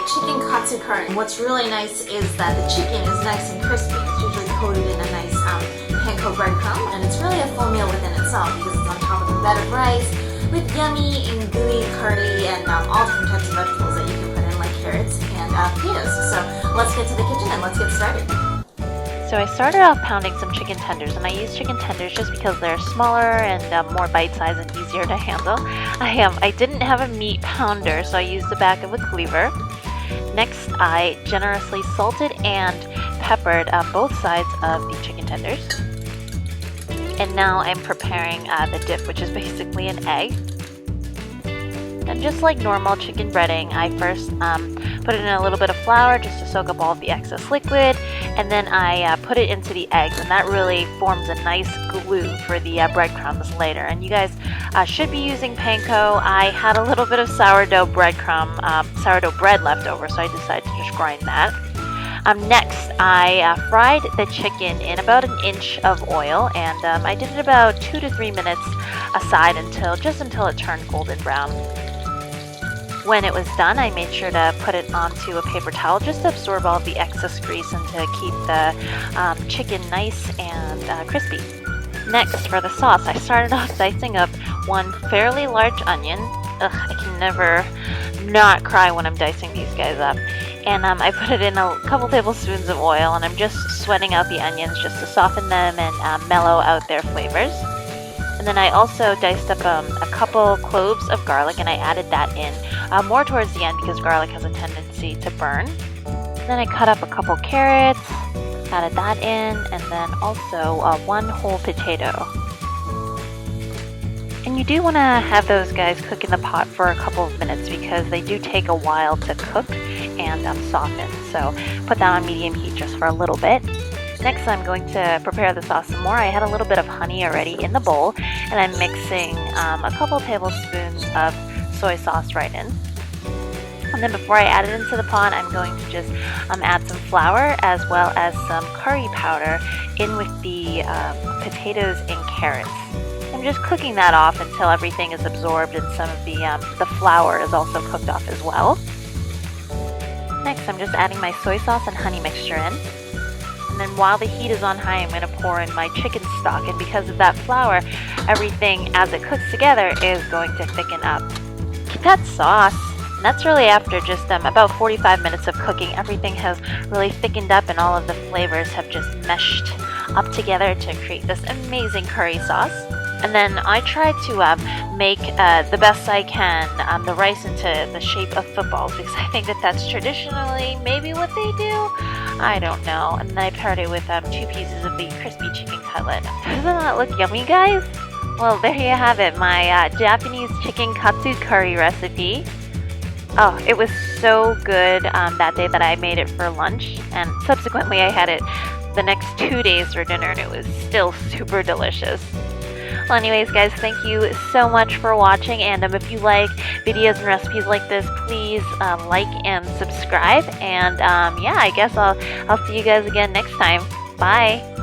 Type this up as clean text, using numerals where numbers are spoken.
chicken katsu curry. And what's really nice is that the chicken is nice and crispy. It's usually coated in a nice panko breadcrumb, and it's really a full meal within itself because it's on top of a bed of rice with yummy and gooey curry and all different types of vegetables that you can put in, like carrots and potatoes. So let's get to the kitchen and let's get started. So I started off pounding some chicken tenders, and I use chicken tenders just because they're smaller and more bite-sized and easier to handle. I didn't have a meat pounder, so I used the back of a cleaver. Next, I generously salted and peppered both sides of the chicken tenders. And now I'm preparing the dip, which is basically an egg. And just like normal chicken breading, I first put it in a little bit of flour just to soak up all of the excess liquid, and then I put it into the eggs, and that really forms a nice glue for the breadcrumbs later. And you guys should be using panko. I had a little bit of sourdough bread left over, so I decided to just grind that. Next, I fried the chicken in about 1 inch of oil, and I did it about 2 to 3 minutes aside until it turned golden brown. When it was done, I made sure to put it onto a paper towel just to absorb all the excess grease and to keep the chicken nice and crispy. Next, for the sauce, I started off dicing up 1 fairly large onion. I can never not cry when I'm dicing these guys up. And I put it in a couple tablespoons of oil, and I'm just sweating out the onions just to soften them and mellow out their flavors. And then I also diced up a couple cloves of garlic, and I added that in more towards the end because garlic has a tendency to burn. And then I cut up a couple carrots, added that in, and then also 1 whole potato. And you do want to have those guys cook in the pot for a couple of minutes because they do take a while to cook and soften. So put that on medium heat just for a little bit. Next, I'm going to prepare the sauce some more. I had a little bit of honey already in the bowl, and I'm mixing a couple tablespoons of soy sauce right in. And then before I add it into the pot, I'm going to just add some flour as well as some curry powder in with the potatoes and carrots. I'm just cooking that off until everything is absorbed and some of the flour is also cooked off as well. Next, I'm just adding my soy sauce and honey mixture in. And then while the heat is on high, I'm going to pour in my chicken stock. And because of that flour, everything as it cooks together is going to thicken up. Keep that sauce. And that's really after just about 45 minutes of cooking. Everything has really thickened up and all of the flavors have just meshed up together to create this amazing curry sauce. And then I try to make the best I can the rice into the shape of footballs because I think that's traditionally maybe what they do. I don't know. And then I paired it with 2 pieces of the crispy chicken cutlet. Doesn't that look yummy, guys? Well, there you have it, my Japanese chicken katsu curry recipe. Oh, it was so good that day that I made it for lunch, and subsequently I had it the next 2 days for dinner, and it was still super delicious. Well, anyways, guys, thank you so much for watching, and if you like videos and recipes like this, please like and subscribe, and yeah, I guess I'll see you guys again next time. Bye!